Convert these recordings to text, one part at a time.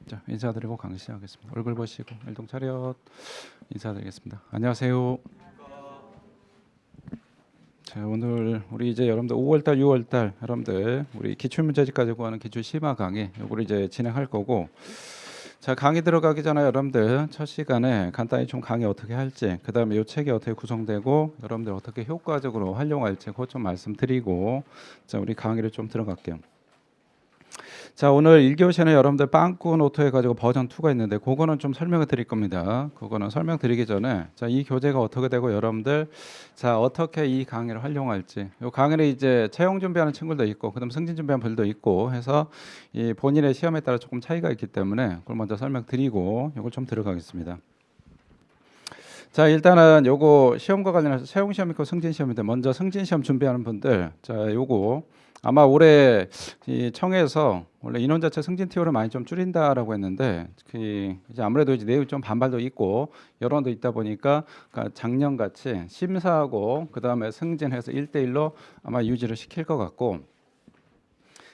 자, 인사드리고 강의 시작하겠습니다. 얼굴 보시고 일동 차렷 인사드리겠습니다. 안녕하세요. 자, 오늘 우리 이제 여러분들 5월달, 6월달 여러분들 우리 기출문제집 가지고 하는 기출 심화 강의 요거를 이제 진행할 거고, 자, 강의 들어가기 전에 여러분들 첫 시간에 간단히 좀 강의 어떻게 할지, 그 다음에 이 책이 어떻게 구성되고 여러분들 어떻게 효과적으로 활용할지 그것 좀 말씀드리고, 자, 우리 강의를 좀 들어갈게요. 자, 오늘 1교시에는 여러분들 빵꾸 노트 해가지고 버전 2가 있는데 그거는 좀 설명을 드릴 겁니다. 그거는 설명드리기 전에, 자, 이 교재가 어떻게 되고 여러분들 자 어떻게 이 강의를 활용할지, 이 강의를 이제 채용 준비하는 친구들도 있고 그다음 승진 준비하는 분들도 있고 해서 이 본인의 시험에 따라 조금 차이가 있기 때문에 그걸 먼저 설명드리고 이걸 좀 들어가겠습니다. 자, 일단은 요거 시험과 관련해서 채용 시험 있고 승진 시험인데, 먼저 승진 시험 준비하는 분들, 자, 요거 아마 올해 이 청에서 원래 인원 자체 승진 티오를 많이 좀 줄인다라고 했는데, 그 이제 아무래도 이제 내부 좀 반발도 있고 여론도 있다 보니까 그러니까 작년 같이 심사하고 그 다음에 승진해서 1대1로 아마 유지를 시킬 것 같고,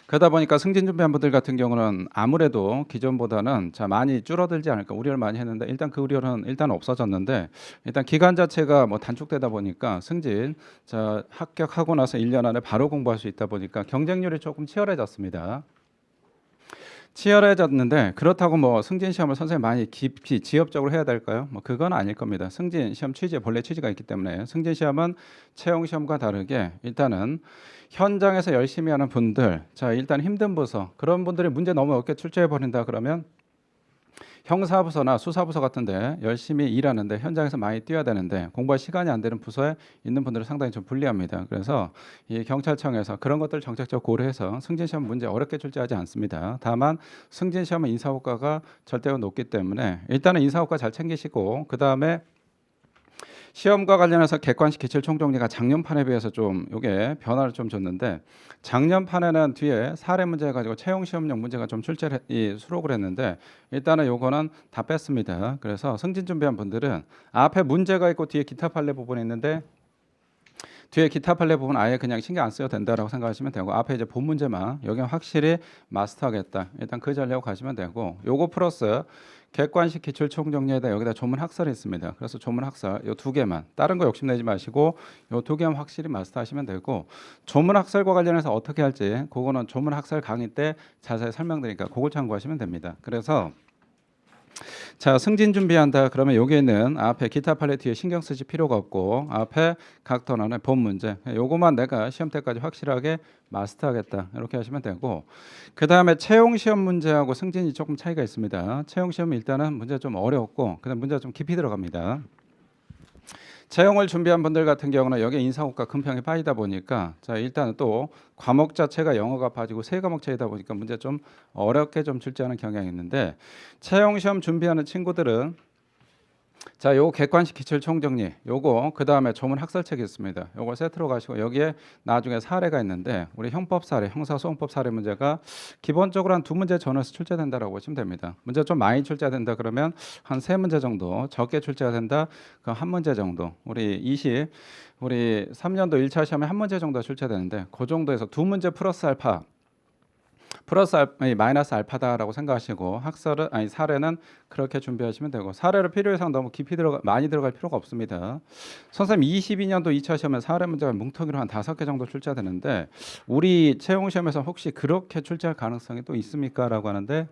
그러다 보니까 승진 준비한 분들 같은 경우는 아무래도 기존보다는 자 많이 줄어들지 않을까 우려를 많이 했는데, 일단 그 우려는 일단 없어졌는데, 일단 기간 자체가 뭐 단축되다 보니까 승진 자 합격하고 나서 1년 안에 바로 공부할 수 있다 보니까 경쟁률이 조금 치열해졌는데, 그렇다고 뭐 승진 시험을 선생님 많이 깊이 지엽적으로 해야 될까요? 뭐 그건 아닐 겁니다. 승진 시험 취지에 본래 취지가 있기 때문에 승진 시험은 채용 시험과 다르게 일단은 현장에서 열심히 하는 분들, 자 일단 힘든 부서 그런 분들이 문제 너무 어렵게 출제해 버린다 그러면 형사부서나 수사부서 같은데 열심히 일하는데 현장에서 많이 뛰어야 되는데 공부할 시간이 안 되는 부서에 있는 분들은 상당히 좀 불리합니다. 그래서 이 경찰청에서 그런 것들을 정책적으로 고려해서 승진시험 문제 어렵게 출제하지 않습니다. 다만 승진시험은 인사효과가 절대로 높기 때문에 일단은 인사효과 잘 챙기시고, 그 다음에 시험과 관련해서 객관식 기출 총정리가 작년판에 비해서 좀 이게 변화를 좀 줬는데, 작년판에는 뒤에 사례 문제 가지고 채용 시험용 문제가 좀 출제를 수록을 했는데, 일단은 요거는 다 뺐습니다. 그래서 승진 준비한 분들은 앞에 문제가 있고 뒤에 기타 판례 부분이 있는데, 뒤에 기타 판례 부분 아예 그냥 신경 안 써도 된다라고 생각하시면 되고, 앞에 이제 본 문제만 여기 확실히 마스터하겠다, 일단 그 전략으로 가시면 되고, 요거 플러스 객관식 기출 총정리에다 여기다 조문 학설이 있습니다. 그래서 조문 학설 요 두 개만, 다른 거 욕심내지 마시고 요 두 개만 확실히 마스터하시면 되고, 조문 학설과 관련해서 어떻게 할지 그거는 조문 학설 강의 때 자세히 설명드리니까 그걸 참고하시면 됩니다. 그래서 자, 승진 준비한다 그러면 여기에는 앞에 기타 판례 뒤에 신경 쓰실 필요가 없고, 앞에 각 턴안의 본 문제 요거만 내가 시험 때까지 확실하게 마스터하겠다 이렇게 하시면 되고, 그 다음에 채용 시험 문제하고 승진이 조금 차이가 있습니다. 채용 시험 일단은 문제 좀 어렵고 그다음 문제가 좀 깊이 들어갑니다. 채용을 준비한 분들 같은 경우는 여기 인사고과 금평이 빠지다 보니까, 자 일단은 또 과목 자체가 영어가 빠지고 세 과목 차이다 보니까 문제 좀 어렵게 좀 출제하는 경향이 있는데, 채용 시험 준비하는 친구들은 자, 요거 객관식 기출 총정리 요거 그 다음에 조문 학설책이 있습니다. 요걸 세트로 가시고 여기에 나중에 사례가 있는데, 우리 형법 사례, 형사소송법 사례 문제가 기본적으로 한 두 문제 전후에서 출제된다라고 보시면 됩니다. 문제 좀 많이 출제된다 그러면 한 세 문제 정도, 적게 출제가 된다 그럼 한 문제 정도, 우리 3년도 1차 시험에 한 문제 정도 출제되는데, 그 정도에서 두 문제 플러스 알파 마이너스 알파다라고 생각하시고, 학설은 아니 사례는 그렇게 준비하시면 되고, 사례를 필요 이상 너무 많이 들어갈 필요가 없습니다. 선생님 22년도 2차 시험에 사례 문제가 뭉텅이로 한 5개 정도 출제되는데, 우리 채용 시험에서 혹시 그렇게 출제할 가능성이 또 있습니까라고 하는데,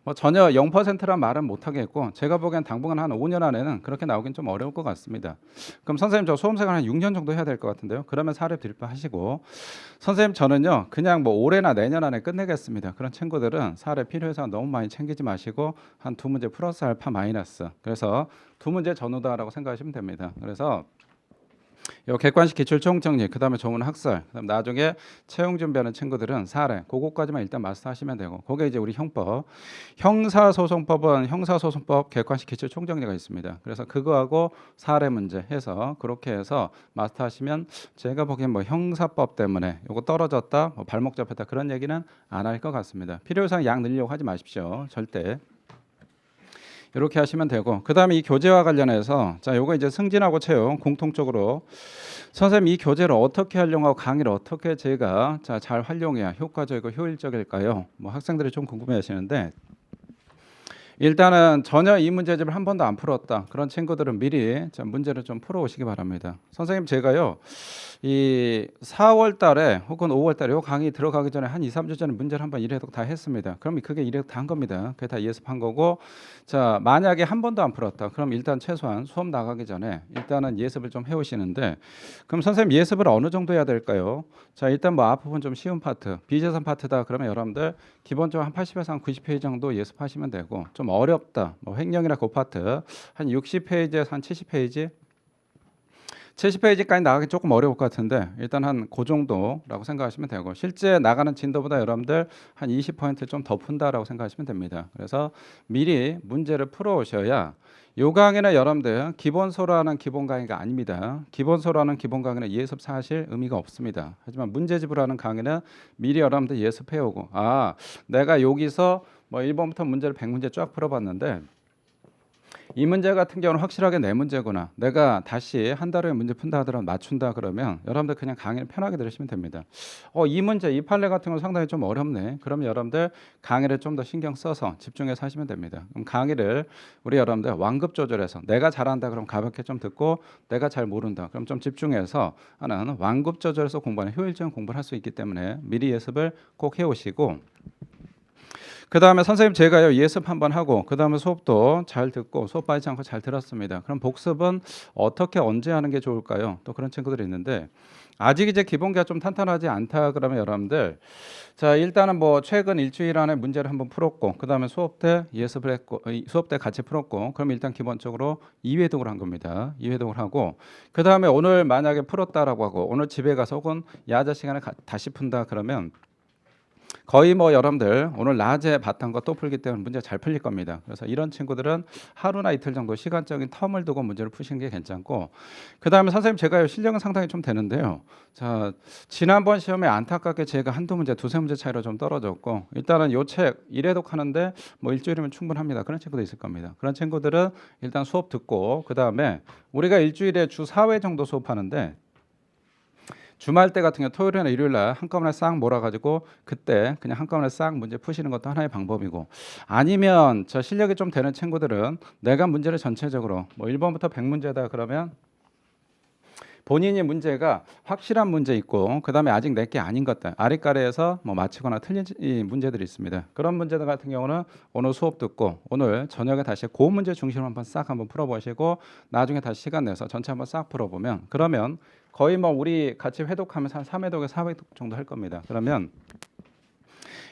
뭐 전혀 0%란 말은 못 하겠고, 제가 보기엔 당분간 한 5년 안에는 그렇게 나오긴 좀 어려울 것 같습니다. 그럼 선생님 저 수험생활 한 6년 정도 해야 될 것 같은데요. 그러면 사례 빌바 하시고, 선생님 저는요 그냥 뭐 올해나 내년 안에 끝내겠습니다. 그런 친구들은 사례 필요해서 너무 많이 챙기지 마시고 한 두 문제 플러스 알파 마이너스, 그래서 두 문제 전후다라고 생각하시면 됩니다. 그래서 요 객관식 기출 총정리 그 다음에 조문 학설, 그다음 나중에 채용 준비하는 친구들은 사례 그거까지만 일단 마스터하시면 되고, 그게 이제 우리 형사소송법은 형사소송법 객관식 기출 총정리가 있습니다. 그래서 그거하고 사례 문제 해서 그렇게 해서 마스터하시면, 제가 보기엔 뭐 형사법 때문에 요거 떨어졌다 뭐 발목 잡혔다 그런 얘기는 안 할 것 같습니다. 필요상 양 늘리려고 하지 마십시오, 절대. 이렇게 하시면 되고, 그 다음에 이 교재와 관련해서 자 요거 이제 승진하고 채용 공통적으로 선생님 이 교재를 어떻게 활용하고 강의를 어떻게 제가 잘 활용해야 효과적이고 효율적일까요? 뭐 학생들이 좀 궁금해하시는데, 일단은 전혀 이 문제집을 한 번도 안 풀었다. 그런 친구들은 미리 자, 문제를 좀 풀어오시기 바랍니다. 선생님 제가요. 이 4월 달에 혹은 5월 달에 요 강의 들어가기 전에 한 2, 3주 전에 문제를 한번 1회독 다 했습니다. 그럼 그게 1회독 다 한 겁니다. 그게 다 예습한 거고 자, 만약에 한 번도 안 풀었다. 그럼 일단 최소한 수업 나가기 전에 일단은 예습을 좀 해오시는데 그럼 선생님 예습을 어느 정도 해야 될까요? 자, 일단 뭐 앞부분 좀 쉬운 파트, 비재산 파트다. 그러면 여러분들 기본적으로 한 80에서 한 90페이지 정도 예습하시면 되고 좀 어렵다. 뭐 횡령이나 그 파트 한 60페이지에서 한 70페이지 70페이지까지 나가기 조금 어려울 것 같은데 일단 한 그 정도라고 생각하시면 되고 실제 나가는 진도보다 여러분들 한 20% 좀 더 푼다라고 생각하시면 됩니다. 그래서 미리 문제를 풀어 오셔야 요 강의는 여러분들 기본소라는 기본 강의가 아닙니다. 기본소라는 기본 강의는 예습 사실 의미가 없습니다. 하지만 문제집을 하는 강의는 미리 여러분들 예습해 오고 아 내가 여기서 뭐 1번부터 문제를 100문제 쫙 풀어봤는데 이 문제 같은 경우는 확실하게 내 문제구나. 내가 다시 한 달 후에 문제 푼다 하더라도 맞춘다 그러면 여러분들 그냥 강의를 편하게 들으시면 됩니다. 이 문제, 이 판례 같은 경우 상당히 좀 어렵네. 그러면 여러분들 강의를 좀 더 신경 써서 집중해서 하시면 됩니다. 그럼 강의를 우리 여러분들 완급 조절해서 내가 잘한다 그럼 가볍게 좀 듣고 내가 잘 모른다 그럼 좀 집중해서 하는 완급 조절해서 공부하는 효율적인 공부를 할 수 있기 때문에 미리 예습을 꼭 해오시고 그 다음에 선생님 제가요 예습 한번 하고 그 다음에 수업도 잘 듣고 수업 빠지지 않고 잘 들었습니다. 그럼 복습은 어떻게 언제 하는 게 좋을까요? 또 그런 친구들이 있는데 아직 이제 기본기가 좀 탄탄하지 않다 그러면 여러분들 자 일단은 뭐 최근 일주일 안에 문제를 한번 풀었고 그 다음에 수업 때 예습을 했고 수업 때 같이 풀었고 그럼 일단 기본적으로 2회독을 한 겁니다. 2회독을 하고 그 다음에 오늘 만약에 풀었다라고 하고 오늘 집에 가서 혹은 야자 시간에 다시 푼다 그러면 거의 뭐 여러분들 오늘 낮에 봤던 거 또 풀기 때문에 문제 잘 풀릴 겁니다. 그래서 이런 친구들은 하루나 이틀 정도 시간적인 텀을 두고 문제를 푸시는 게 괜찮고 그 다음에 선생님 제가 실력은 상당히 좀 되는데요. 자 지난번 시험에 안타깝게 제가 한두 문제 두세 문제 차이로 좀 떨어졌고 일단은 요 책 1회독 하는데 뭐 일주일이면 충분합니다. 그런 친구도 있을 겁니다. 그런 친구들은 일단 수업 듣고 그 다음에 우리가 일주일에 주 4회 정도 수업하는데 주말 때 같은 경우 토요일이나 일요일 날 한꺼번에 싹 몰아가지고 그때 그냥 한꺼번에 싹 문제 푸시는 것도 하나의 방법이고 아니면 저 실력이 좀 되는 친구들은 내가 문제를 전체적으로 뭐 1번부터 100문제다 그러면 본인이 문제가 확실한 문제 있고 그다음에 아직 내게 아닌 것들 아랫가래에서 뭐 맞히거나 틀린 문제들이 있습니다. 그런 문제들 같은 경우는 오늘 수업 듣고 오늘 저녁에 다시 그 문제 중심으로 한번 풀어보시고 나중에 다시 시간 내서 전체 한번 싹 풀어보면 그러면 거의 뭐 우리 같이 회독하면서 한 3회독에 4회독 정도 할 겁니다. 그러면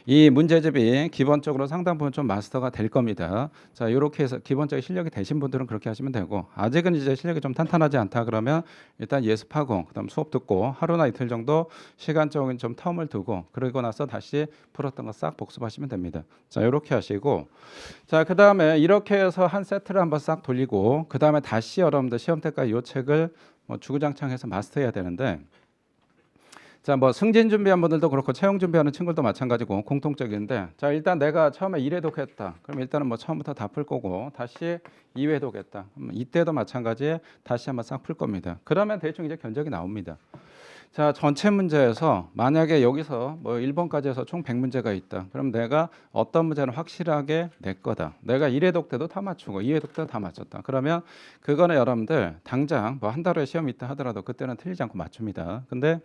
이 문제집이 기본적으로 상당 부분 좀 마스터가 될 겁니다. 자, 이렇게 해서 기본적인 실력이 되신 분들은 그렇게 하시면 되고 아직은 이제 실력이 좀 탄탄하지 않다 그러면 일단 예습하고 그다음 수업 듣고 하루나 이틀 정도 시간적인 좀 텀을 두고 그러고 나서 다시 풀었던 거 싹 복습하시면 됩니다. 자, 이렇게 하시고 자, 그다음에 이렇게 해서 한 세트를 한번 싹 돌리고 그다음에 다시 여러분들 시험 때까지 이 책을 뭐 주구장창해서 마스터해야 되는데 자, 뭐 승진 준비한 분들도 그렇고 채용 준비하는 친구들도 마찬가지고 공통적인데 자, 일단 내가 처음에 1회독 했다. 그럼 일단은 뭐 처음부터 다 풀 거고 다시 2회독 했다. 이때도 마찬가지에 다시 한번 싹 풀 겁니다. 그러면 대충 이제 견적이 나옵니다. 자, 전체 문제에서 만약에 여기서 뭐 1번까지 해서 총 100문제가 있다. 그럼 내가 어떤 문제는 확실하게 내 거다. 내가 1회독 때도 다 맞추고 2회독 때도 다 맞췄다. 그러면 그거는 여러분들 당장 뭐 한 달 후에 시험이 있다 하더라도 그때는 틀리지 않고 맞춥니다. 근데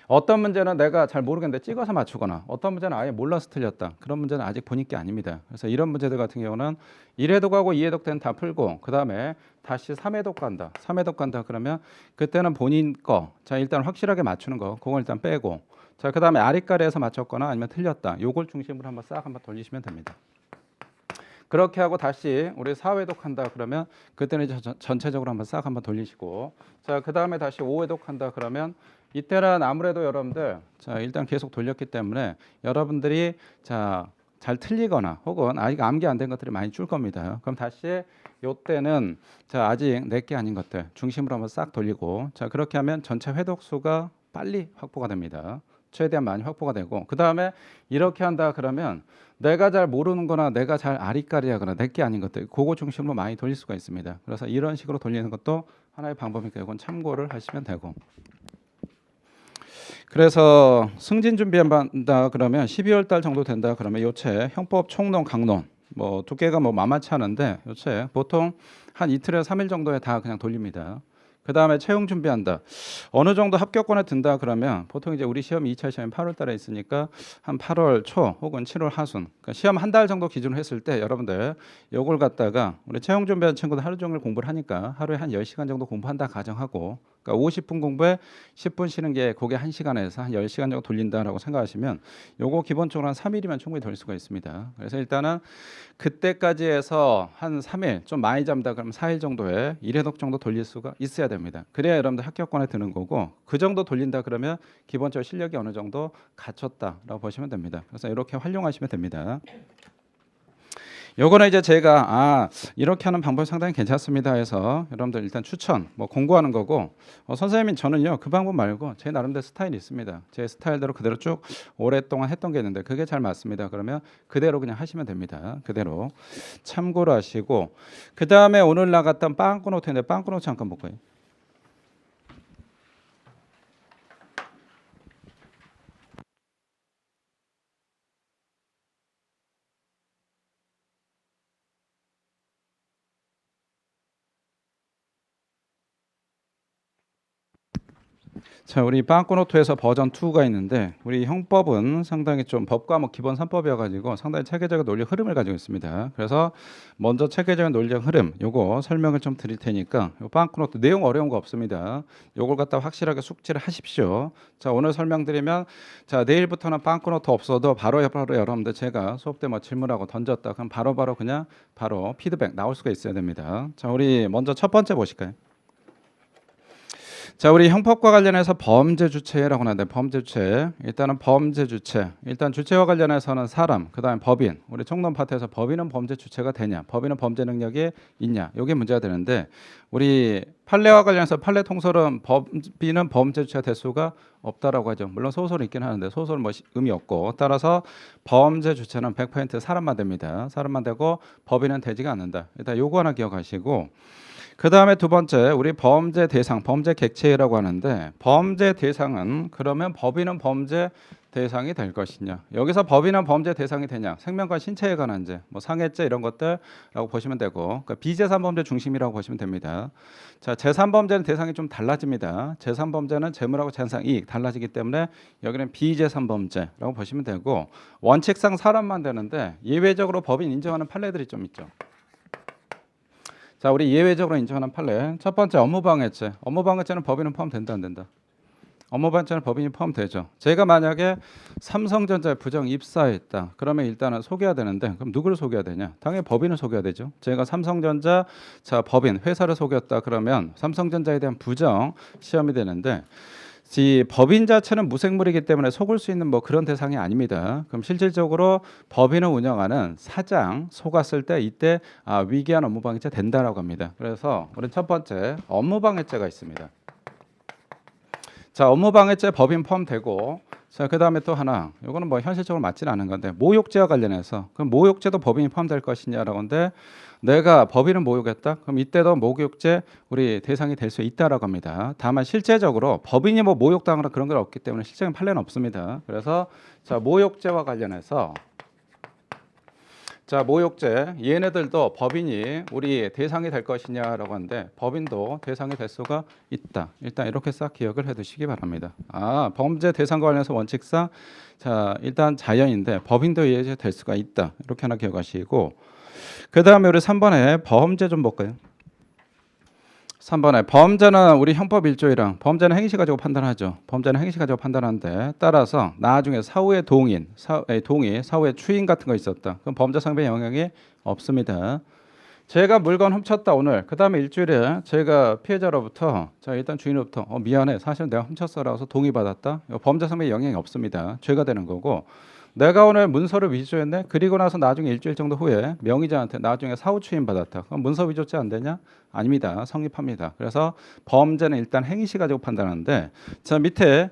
어떤 문제는 내가 잘 모르겠는데 찍어서 맞추거나 어떤 문제는 아예 몰라서 틀렸다. 그런 문제는 아직 본인 게 아닙니다. 그래서 이런 문제들 같은 경우는 1회독하고 2회독 때는 다 풀고 그다음에 다시 3회독 간다. 3회독 간다 그러면 그때는 본인 거. 자, 일단 확실하게 맞추는 거. 그걸 일단 빼고. 자, 그다음에 아랫가리에서 맞췄거나 아니면 틀렸다. 요걸 중심으로 한번 돌리시면 됩니다. 그렇게 하고 다시 우리 4회독 한다 그러면 그때는 이제 전체적으로 한번 돌리시고 자, 그다음에 다시 5회독 한다 그러면 이때는 아무래도 여러분들 자, 일단 계속 돌렸기 때문에 여러분들이 자, 잘 틀리거나 혹은 아직 암기 안 된 것들이 많이 줄 겁니다. 그럼 다시 요때는 자, 아직 내게 아닌 것들 중심으로 한번 싹 돌리고 자, 그렇게 하면 전체 회독 수가 빨리 확보가 됩니다. 최대한 많이 확보가 되고 그 다음에 이렇게 한다 그러면 내가 잘 모르는 거나 내가 잘 아리까리하거나 내게 아닌 것들 그거 중심으로 많이 돌릴 수가 있습니다. 그래서 이런 식으로 돌리는 것도 하나의 방법이니까 이건 참고를 하시면 되고 그래서 승진 준비한다 그러면 12월 달 정도 된다 그러면 요체 형법 총론 강론 뭐 두께가 뭐 만만치 않은데 요새 보통 한 이틀에서 3일 정도에 다 그냥 돌립니다. 그 다음에 채용 준비한다. 어느 정도 합격권에 든다 그러면 보통 이제 우리 시험이 2차 시험이 8월 달에 있으니까 한 8월 초 혹은 7월 하순. 그러니까 시험 한 달 정도 기준으로 했을 때 여러분들 요걸 갖다가 우리 채용 준비하는 친구들 하루 종일 공부를 하니까 하루에 한 10시간 정도 공부한다 가정하고 그러니까 50분 공부에 10분 쉬는 게 그게 1시간에서 한 10시간 정도 돌린다라고 생각하시면 요거 기본적으로 한 3일이면 충분히 돌릴 수가 있습니다. 그래서 일단은 그때까지 해서 한 3일 좀 많이 잠다 그러면 4일 정도에 1회독 정도 돌릴 수가 있어야 됩니다. 그래야 여러분들 합격권에 드는 거고 그 정도 돌린다 그러면 기본적으로 실력이 어느 정도 갖췄다라고 보시면 됩니다. 그래서 이렇게 활용하시면 됩니다. 요거는 이제 제가 이렇게 하는 방법이 상당히 괜찮습니다 해서 여러분들 일단 추천 뭐 공부하는 거고 선생님이 저는요 그 방법 말고 제 나름대로 스타일이 있습니다. 제 스타일대로 그대로 쭉 오랫동안 했던 게 있는데 그게 잘 맞습니다. 그러면 그대로 그냥 하시면 됩니다. 그대로 참고로 하시고 그 다음에 오늘 나갔던 빵꾸노트인데 빵꾸노트 잠깐 볼까요? 자, 우리 빵꾸노트에서 버전 2가 있는데 우리 형법은 상당히 좀 법과목 기본 3법이어 가지고 상당히 체계적인 논리 흐름을 가지고 있습니다. 그래서 먼저 체계적인 논리적 흐름 요거 설명을 좀 드릴 테니까 요 빵꾸노트 내용 어려운 거 없습니다. 요걸 갖다 확실하게 숙지를 하십시오. 자, 오늘 설명드리면 자, 내일부터는 빵꾸노트 없어도 바로 여러분들 제가 수업 때 뭐 질문하고 던졌다 그럼 바로 그냥 바로 피드백 나올 수가 있어야 됩니다. 자, 우리 먼저 첫 번째 보실까요? 자, 우리 형법과 관련해서 범죄 주체라고 하는데 범죄 주체 일단은 범죄 주체 일단 주체와 관련해서는 사람 그다음에 법인 우리 총론 파트에서 법인은 범죄 주체가 되냐 법인은 범죄 능력이 있냐 이게 문제가 되는데 우리 판례와 관련해서 판례 통설은 법인은 범죄 주체가 될 수가 없다라고 하죠. 물론 소설은 있긴 하는데 소설은 뭐 의미 없고 따라서 범죄 주체는 100% 사람만 됩니다. 사람만 되고 법인은 되지가 않는다. 일단 요거 하나 기억하시고 그 다음에 두 번째 우리 범죄 대상, 범죄 객체라고 하는데 범죄 대상은 그러면 법인은 범죄 대상이 될 것이냐 여기서 법인은 범죄 대상이 되냐 생명과 신체에 관한 죄, 뭐 상해죄 이런 것들라고 보시면 되고 그러니까 비재산범죄 중심이라고 보시면 됩니다. 자, 제3범죄는 대상이 좀 달라집니다. 제3범죄는 재물하고 재산, 이익 달라지기 때문에 여기는 비재산범죄라고 보시면 되고 원칙상 사람만 되는데 예외적으로 법인 인정하는 판례들이 좀 있죠. 자, 우리 예외적으로 인정하는 판례. 첫 번째 업무방해죄. 업무방해죄는 법인은 포함된다 안 된다? 업무방해죄는 법인이 포함되죠. 제가 만약에 삼성전자에 부정 입사했다. 그러면 일단은 소개해야 되는데 그럼 누구를 소개해야 되냐? 당연히 법인을 소개해야 되죠. 제가 삼성전자 법인 회사를 속였다. 그러면 삼성전자에 대한 부정 시험이 되는데 이 법인 자체는 무생물이기 때문에 속을 수 있는 뭐 그런 대상이 아닙니다. 그럼 실질적으로 법인을 운영하는 사장 속았을 때 이때 위계한 업무방해죄 된다라고 합니다. 그래서 우리 첫 번째 업무방해죄가 있습니다. 자, 업무방해죄 법인 포함되고 자, 그다음에 또 하나 이거는 뭐 현실적으로 맞지는 않은 건데 모욕죄와 관련해서 그럼 모욕죄도 법인이 포함될 것이냐라고 하는데 내가 법인을 모욕했다 그럼 이때도 모욕죄 우리 대상이 될 수 있다라고 합니다. 다만 실제적으로 법인이 뭐 모욕당하거나 그런 건 없기 때문에 실제적인 판례는 없습니다. 그래서 자, 모욕죄와 관련해서 자, 모욕죄 얘네들도 법인이 우리 대상이 될 것이냐라고 하는데 법인도 대상이 될 수가 있다. 일단 이렇게 싹 기억을 해두시기 바랍니다. 범죄 대상과 관련해서 원칙상 자, 일단 자연인데 법인도 이해될 수가 있다. 이렇게 하나 기억하시고 그 다음에 우리 3번에 범죄 좀 볼까요? 3번에 범죄는 우리 형법 1조이랑 범죄는 행위시 가지고 판단하죠. 범죄는 행위시 가지고 판단하는데 따라서 나중에 사후의 동의, 사후의 추인 같은 거 있었다. 그럼 범죄 성배에 영향이 없습니다. 제가 물건 훔쳤다 오늘. 그 다음에 일주일에 제가 피해자로부터 자 일단 주인으로부터 미안해 사실 내가 훔쳤어라고 해서 동의받았다. 범죄 성배에 영향이 없습니다. 죄가 되는 거고 내가 오늘 문서를 위조했네. 그리고 나서 나중에 일주일 정도 후에 명의자한테 나중에 사후 추임 받았다. 그럼 문서 위조죄 안 되냐? 아닙니다. 성립합니다. 그래서 범죄는 일단 행위시 가지고 판단하는데 자 밑에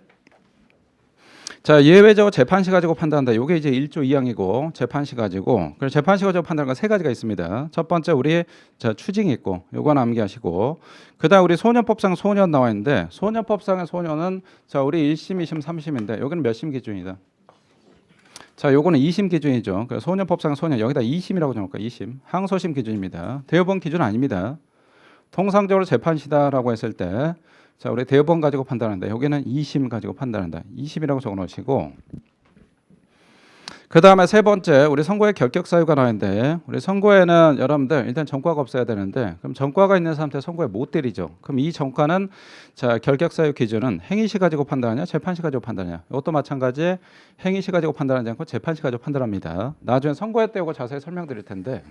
자 예외적으로 재판시 가지고 판단한다. 이게 이제 1조 2항이고 재판시 가지고 그래서 재판시 가지고 판단하는 건 세 가지가 있습니다. 첫 번째 우리 자 추징이 있고 요건 암기하시고 그다음 우리 소년법상 소년 나와 있는데 소년법상의 소년은 자 우리 1심, 2심, 3심인데 여기는 몇 심 기준이다. 자, 요거는 2심 기준이죠. 그래서 소년법상 소년 여기다 2심이라고 적을까? 2심. 항소심 기준입니다. 대법원 기준 아닙니다. 통상적으로 재판시다라고 했을 때, 자, 우리 대법원 가지고 판단한다. 여기는 2심 가지고 판단한다. 2심이라고 적어 놓으시고, 그 다음에 세 번째, 우리 선고의 결격 사유가 나왔는데, 우리 선고에는 여러분들 일단 전과가 없어야 되는데, 그럼 전과가 있는 상태 선고에 못 때리죠. 그럼 이 전과는 자, 결격 사유 기준은 행위시 가지고 판단하냐, 재판시 가지고 판단하냐. 이것도 마찬가지 행위시 가지고 판단하지 않고 재판시 가지고 판단합니다. 나중에 선고에 떼고 자세히 설명드릴 텐데.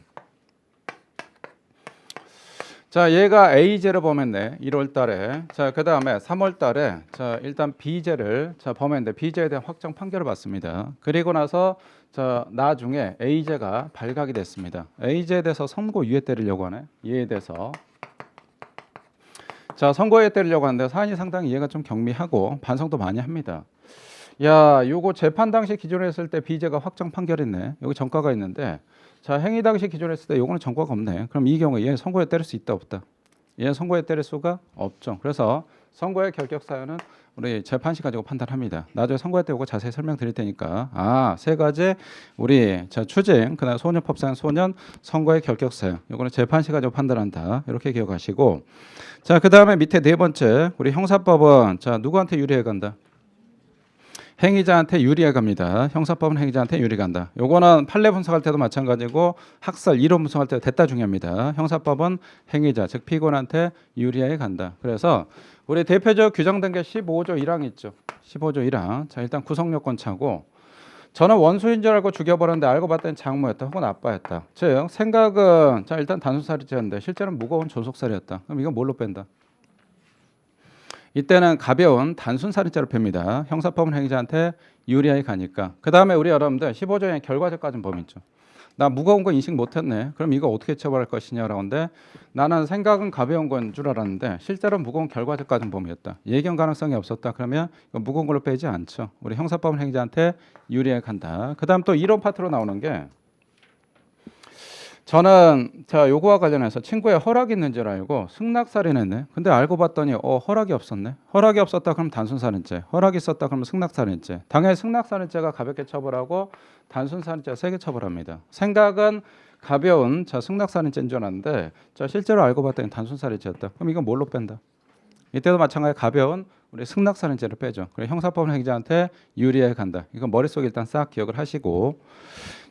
자, 얘가 A제를 범했네. 1월 달에. 자, 그 다음에 3월 달에 자, 일단 B제를 자, 범했는데 B제에 대한 확정 판결을 받습니다. 그리고 나서 자, 나중에 A제가 발각이 됐습니다. A제에 대해서 선고 유예 때리려고 하네. 이에 대해서. 자, 선고유예 때리려고 하는데 사안이 상당히 이해가 좀 경미하고 반성도 많이 합니다. 야, 요거 재판 당시 기존에 했을 때 B제가 확정 판결했네. 여기 전과가 있는데 자, 행위 당시 기존에 했을 때 요거는 전과가 없네. 그럼 이 경우에 얘 선고에 때릴 수 있다 없다? 얘 선고에 때릴 수가 없죠. 그래서 선고의 결격 사유는 우리 재판시 가지고 판단합니다. 나중에 선고에 때 요거 자세히 설명드릴 테니까 세 가지 우리 자, 추징 그다음 소년법상 소년 선고의 결격 사유 요거는 재판시 가지고 판단한다. 이렇게 기억하시고 자, 그다음에 밑에 네 번째 우리 형사법은 자, 누구한테 유리해 간다? 행위자한테 유리해 갑니다. 형사법은 행위자한테 유리 간다. 요거는 판례 분석할 때도 마찬가지고 학설 이론 분석할 때도 됐다 중요합니다. 형사법은 행위자 즉 피고인한테 유리해 간다. 그래서 우리 대표적 규정된 게 15조 1항 있죠. 15조 1항. 자, 일단 구성요건 차고 저는 원수인 줄 알고 죽여버렸는데 알고 봤더니 장모였다 혹은 아빠였다. 즉 생각은 자, 일단 단순살인죄였는데 실제는 무거운 존속살이었다. 그럼 이건 뭘로 뺀다? 이때는 가벼운 단순 살인죄로 뺍니다. 형사법은 행위자한테 유리하게 가니까. 그 다음에 우리 여러분들 15조의 결과적까지는 범위 있죠. 나 무거운 거 인식 못했네. 그럼 이거 어떻게 처벌할 것이냐라고 하는데 나는 생각은 가벼운 건 줄 알았는데 실제로 무거운 결과적까지는 범위였다. 예견 가능성이 없었다. 그러면 이거 무거운 걸로 빼지 않죠. 우리 형사법은 행위자한테 유리하게 간다. 그 다음 또 이론 파트로 나오는 게 저는 자, 요거와 관련해서 친구의 허락이 있는 줄 알고 승낙살인했네. 근데 알고 봤더니 허락이 없었네. 허락이 없었다 그러면 단순살인죄. 허락이 있었다 그러면 승낙살인죄. 당연히 승낙살인죄가 가볍게 처벌하고 단순살인죄가 세게 처벌합니다. 생각은 가벼운 자, 승낙살인죄인 줄 알았는데 자, 실제로 알고 봤더니 단순살인죄였다. 그럼 이건 뭘로 뺀다? 이때도 마찬가지 가벼운 우리 승낙살인죄를 빼죠. 그래 형사법은 행위자한테 유리하게 간다. 이건 머릿속에 일단 싹 기억을 하시고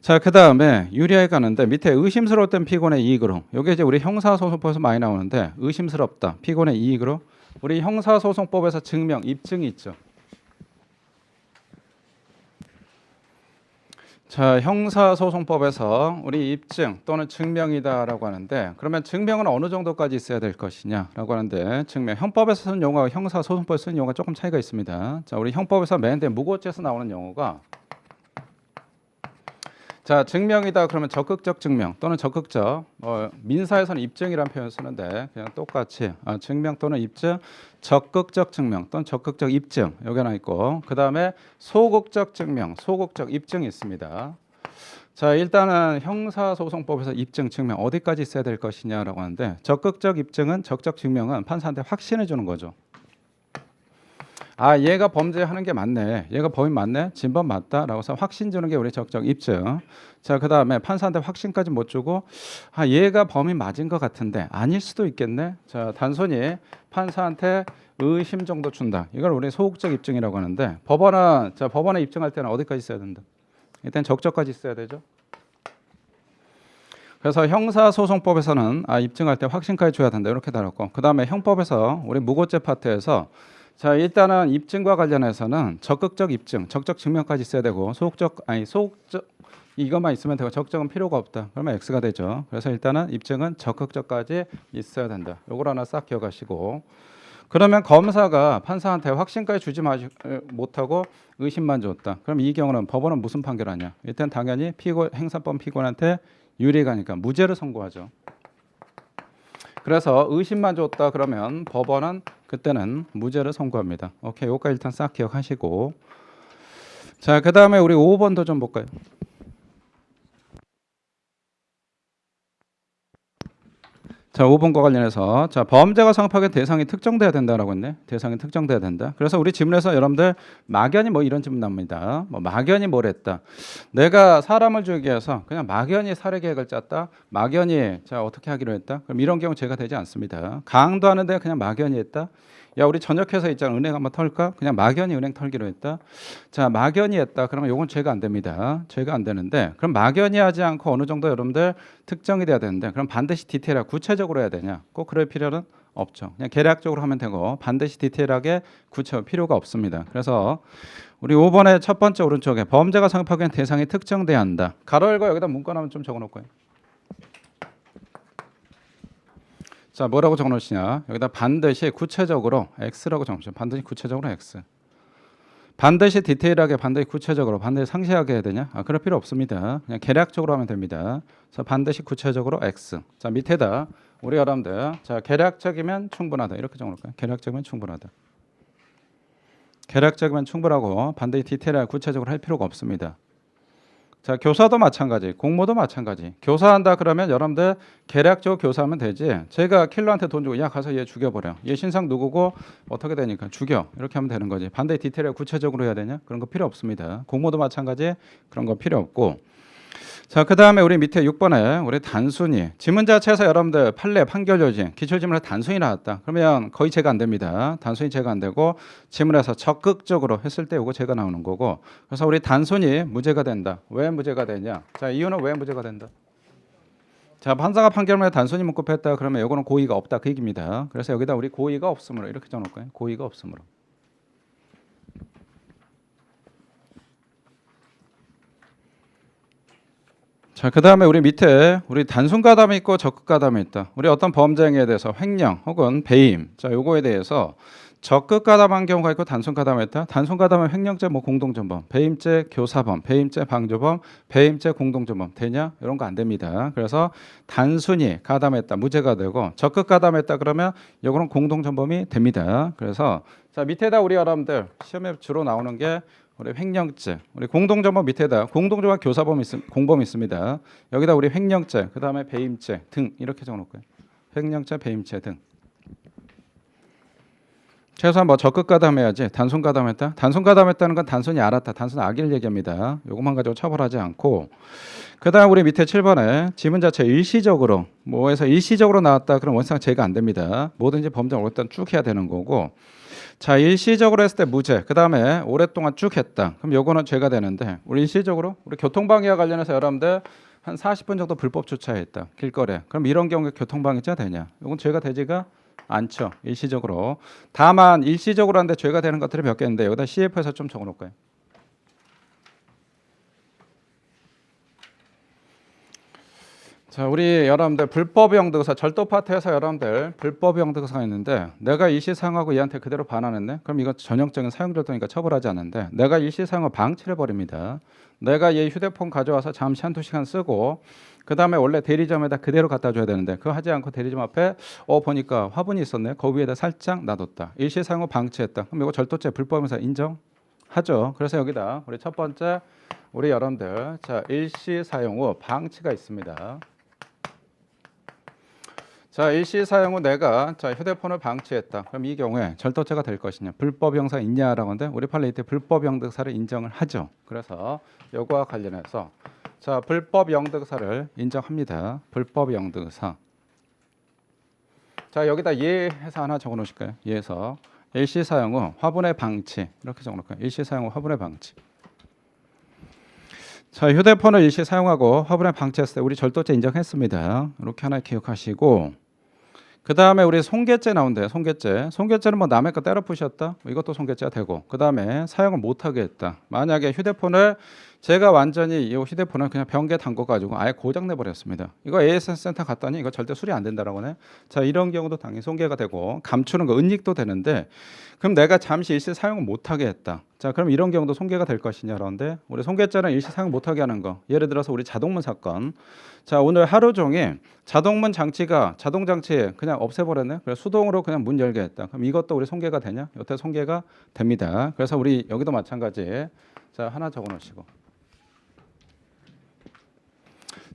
자, 그 다음에 유리하게 가는데 밑에 의심스러울 땐 피고인의 이익으로 이게 이제 우리 형사소송법에서 많이 나오는데 의심스럽다 피고인의 이익으로 우리 형사소송법에서 증명 입증이 있죠. 자, 형사소송법에서 우리 입증 또는 증명이다라고 하는데 그러면 증명은 어느 정도까지 있어야 될 것이냐라고 하는데 증명 형법에서 쓰는 용어와 형사소송법에서 쓰는 용어가 조금 차이가 있습니다. 자, 우리 형법에서 맨 뒤에 무고죄에서 나오는 용어가 자, 증명이다 그러면 적극적 증명 또는 적극적 민사에서는 입증이라는 표현을 쓰는데 그냥 똑같이 증명 또는 입증 적극적 증명 또는 적극적 입증 여기 하나 있고 그 다음에 소극적 증명 소극적 입증이 있습니다. 자, 일단은 형사소송법에서 입증 증명 어디까지 있어야 될 것이냐라고 하는데 적극적 입증은 적적 증명은 판사한테 확신을 주는 거죠. 얘가 범죄하는 게 맞네. 얘가 범인 맞네. 진범 맞다라고 해서 확신 주는 게 우리 적적 입증. 자, 그다음에 판사한테 확신까지 못 주고 얘가 범인 맞은 것 같은데 아닐 수도 있겠네. 자, 단순히 판사한테 의심 정도 준다. 이걸 우리 소극적 입증이라고 하는데 법원에 입증할 때는 어디까지 있어야 된다. 일단 적적까지 있어야 되죠. 그래서 형사소송법에서는 입증할 때 확신까지 줘야 된다. 이렇게 다뤘고 그다음에 형법에서 우리 무고죄 파트에서 자, 일단은 입증과 관련해서는 적극적 입증, 적적 증명까지 있어야 되고 소극적 이것만 있으면 되고 적적은 필요가 없다. 그러면 X가 되죠. 그래서 일단은 입증은 적극적까지 있어야 된다. 요걸 하나 싹 기억하시고 그러면 검사가 판사한테 확신까지 주지 못하고 의심만 줬다. 그럼 이 경우는 법원은 무슨 판결하냐? 일단 당연히 행사법 피고인한테 유리가니까 무죄를 선고하죠. 그래서 의심만 줬다 그러면 법원은 그때는 무죄를 선고합니다. 오케이, 요거까지 일단 싹 기억하시고 자, 그 다음에 우리 5번도 좀 볼까요? 자, 5번 거 관련해서 자, 범죄가 성립하게 대상이 특정돼야 된다라고 했네. 대상이 특정돼야 된다. 그래서 우리 지문에서 여러분들 막연히 뭐 이런 질문 납니다. 뭐 막연히 뭘 했다. 내가 사람을 죽이기 위해서 그냥 막연히 살해 계획을 짰다. 막연히 자, 어떻게 하기로 했다. 그럼 이런 경우 죄가 되지 않습니다. 강도 하는데 그냥 막연히 했다. 야, 우리 저녁해서 있잖아. 은행 한번 털까? 그냥 막연히 은행 털기로 했다. 자, 막연히 했다. 그러면 요건 죄가 안 됩니다. 죄가 안 되는데 그럼 막연히 하지 않고 어느 정도 여러분들 특정이 돼야 되는데 그럼 반드시 디테일하게 구체적으로 해야 되냐? 꼭 그럴 필요는 없죠. 그냥 개략적으로 하면 되고 반드시 디테일하게 구체할 필요가 없습니다. 그래서 우리 5번의 첫 번째 오른쪽에 범죄가 성립하기 위한 대상이 특정돼야 한다. 가로 열고 여기다 문건 한번 좀 적어 놓을까요? 자, 뭐라고 적어 놓으시냐? 여기다 반드시 구체적으로 X라고 적어 놓으시죠. 반드시 구체적으로 X. 반드시 디테일하게, 반드시 구체적으로, 반드시 상세하게 해야 되냐? 아, 그럴 필요 없습니다. 그냥 개략적으로 하면 됩니다. 그래서 반드시 구체적으로 X. 자, 밑에다 우리 여러분들, 자, 개략적이면 충분하다. 이렇게 적어놓을까요? 개략적이면 충분하다. 개략적이면 충분하고 반드시 디테일하게 구체적으로 할 필요가 없습니다. 자, 교사도 마찬가지, 공모도 마찬가지. 교사한다 그러면 여러분들 계략적으로 교사하면 되지. 제가 킬러한테 돈 주고 야 가서 얘 죽여버려. 얘 신상 누구고 어떻게 되니까 죽여. 이렇게 하면 되는 거지. 반대에 디테일하게 구체적으로 해야 되냐? 그런 거 필요 없습니다. 공모도 마찬가지 그런 거 필요 없고. 자, 그 다음에 우리 밑에 6번에 우리 단순히 지문 자체에서 여러분들 판례, 판결 요지, 기출지문에서 단순히 나왔다. 그러면 거의 제가 안 됩니다. 단순히 제가 안 되고 지문에서 적극적으로 했을 때 이거 제가 나오는 거고. 그래서 우리 단순히 무죄가 된다. 왜 무죄가 되냐? 자, 이유는 왜 무죄가 된다? 자, 판사가 판결문에 단순히 묵급했다. 그러면 이거는 고의가 없다. 그 얘기입니다. 그래서 여기다 우리 고의가 없으므로 이렇게 적어놓을 거예요. 고의가 없으므로. 자, 그 다음에 우리 밑에 우리 단순 가담이 있고 적극 가담이 있다. 우리 어떤 범죄 행위에 대해서 횡령 혹은 배임, 자, 요거에 대해서 적극 가담한 경우가 있고 단순 가담이 있다. 단순 가담은 횡령죄, 뭐 공동전범, 배임죄, 교사범, 배임죄, 방조범, 배임죄, 공동전범 되냐? 이런 거 안 됩니다. 그래서 단순히 가담했다, 무죄가 되고 적극 가담했다 그러면 요거는 공동전범이 됩니다. 그래서 자, 밑에다 우리 여러분들 시험에 주로 나오는 게 우리 횡령죄, 우리 공동전범 밑에다 공동전범 교사범 공범 있습니다. 여기다 우리 횡령죄, 그 다음에 배임죄 등 이렇게 적어놓을 거예요. 횡령죄, 배임죄 등. 최소한 뭐 적극 가담해야지. 단순 가담했다. 단순 가담했다는 건 단순히 알았다. 단순 악의를 얘기합니다. 요것만 가지고 처벌하지 않고. 그다음 우리 밑에 7번에 지문 자체 일시적으로 뭐해서 일시적으로 나왔다. 그럼 원상 죄가 안 됩니다. 뭐든지 범죄를 일단 쭉 해야 되는 거고. 자, 일시적으로 했을 때 무죄. 그다음에 오랫동안 쭉 했다. 그럼 요거는 죄가 되는데 우리 일시적으로 우리 교통방해와 관련해서 여러분들 한 40분 정도 불법 주차했다. 길거리에. 그럼 이런 경우에 교통방해죄 되냐? 요건 죄가 되지가 않죠. 일시적으로. 다만 일시적으로 하는데 죄가 되는 것들이 몇 개 있는데 여기다 CF에서 좀 적어 놓을까요? 자, 우리 여러분들 불법 영등사 절도 파트에서 여러분들 불법 영등사가 있는데 내가 일시사용하고 얘한테 그대로 반환했네. 그럼 이거 전형적인 사용절도니까 처벌하지 않는데 내가 일시사용을 방치를 해버립니다. 내가 얘 휴대폰 가져와서 잠시 한두 시간 쓰고 그 다음에 원래 대리점에다 그대로 갖다 줘야 되는데 그거 하지 않고 대리점 앞에 보니까 화분이 있었네. 그 위에다 살짝 놔뒀다. 일시사용 후 방치했다. 그럼 이거 절도죄 불법행사 인정하죠. 그래서 여기다 우리 첫 번째 우리 여러분들 자 일시사용 후 방치가 있습니다. 자, 일시 사용 후 내가 자 휴대폰을 방치했다. 그럼 이 경우에 절도죄가 될 것이냐? 불법 형사 있냐라고 하는데 우리 판례 이때 불법 영득사를 인정을 하죠. 그래서 요거와 관련해서 자 불법 영득사를 인정합니다. 불법 영득사. 자, 여기다 예해서 하나 적어 놓으실까요? 예해서 일시 사용 후 화분의 방치 이렇게 적어 놓을까요? 일시 사용 후 화분의 방치. 자, 휴대폰을 일시 사용하고 화분에 방치했을 때 우리 절도죄 인정했습니다. 이렇게 하나 기억하시고 그 다음에 우리 손괴죄 나온대요. 손괴죄는 뭐 남의 거 때려 부셨다. 이것도 손괴죄가 되고 그 다음에 사용을 못하게 했다. 만약에 휴대폰을 제가 완전히 이 휴대폰을 그냥 변기에 담궈가지고 아예 고장내 버렸습니다. 이거 AS 센터 갔더니 이거 절대 수리 안 된다라고 하네. 자, 이런 경우도 당연히 손괴가 되고 감추는 거 은닉도 되는데 그럼 내가 잠시 일시 사용을 못하게 했다. 자, 그럼 이런 경우도 손괴가 될 것이냐 그런데 우리 손괴죄는 일시 사용 못하게 하는 거. 예를 들어서 우리 자동문 사건. 자, 오늘 하루 종일 자동문 장치가 자동 장치에 그냥 없애버렸네. 그래서 수동으로 그냥 문 열게 했다. 그럼 이것도 우리 손괴가 되냐? 여태 손괴가 됩니다. 그래서 우리 여기도 마찬가지. 자, 하나 적어놓으시고.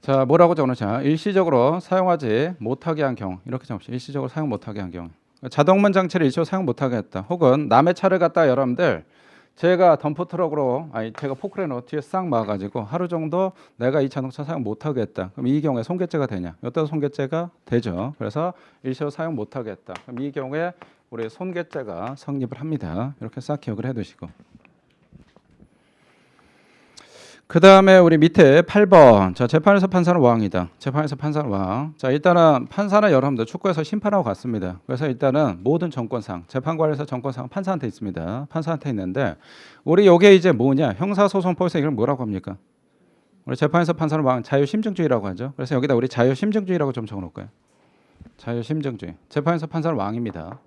자, 뭐라고 적어놓자. 일시적으로 사용하지 못하게 한 경우. 이렇게 적읍시다. 일시적으로 사용 못하게 한 경우. 자동문 장치를 일시적으로 사용 못하게 했다. 혹은 남의 차를 갖다 여러분들 제가 덤프트럭으로 제가 포크레너 뒤에 싹 막아가지고 하루 정도 내가 이 자동차 사용 못하게 했다. 그럼 이 경우에 손괴죄가 되냐? 이것도 손괴죄가 되죠. 그래서 일시적으로 사용 못하게 했다. 그럼 이 경우에 우리 손괴죄가 성립을 합니다. 이렇게 싹 기억을 해두시고. 그 다음에 우리 밑에 8번. 자, 재판에서 판사는 왕이다. 재판에서 판사는 왕. 자, 일단은 판사는 여러분들 축구에서 심판하고 같습니다. 그래서 일단은 모든 정권상, 재판관에서 정권상 판사한테 있습니다. 판사한테 있는데, 우리 요게 이제 뭐냐? 형사소송법에서 이걸 뭐라고 합니까? 우리 재판에서 판사는 왕, 자유심증주의라고 하죠. 그래서 여기다 우리 자유심증주의라고 좀 적어 놓을까요? 자유심증주의. 재판에서 판사는 왕입니다.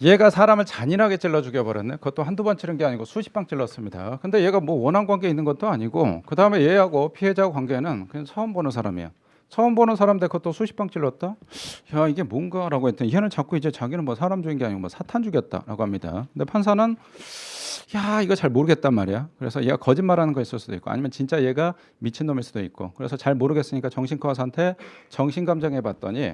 얘가 사람을 잔인하게 찔러 죽여버렸네. 그것도 한두 번 찌른 게 아니고 수십 방 찔렀습니다. 근데 얘가 뭐 원한 관계 있는 것도 아니고 그 다음에 얘하고 피해자하고 관계는 그냥 처음 보는 사람이야. 처음 보는 사람인데 그것도 수십 방 찔렀다? 야, 이게 뭔가라고 했더니 얘는 자꾸 이제 자기는 뭐 사람 죽인 게 아니고 뭐 사탄 죽였다라고 합니다. 근데 판사는 야, 이거 잘 모르겠단 말이야. 그래서 얘가 거짓말하는 거 있을 수도 있고 아니면 진짜 얘가 미친놈일 수도 있고 그래서 잘 모르겠으니까 정신과 의사한테 정신감정해 봤더니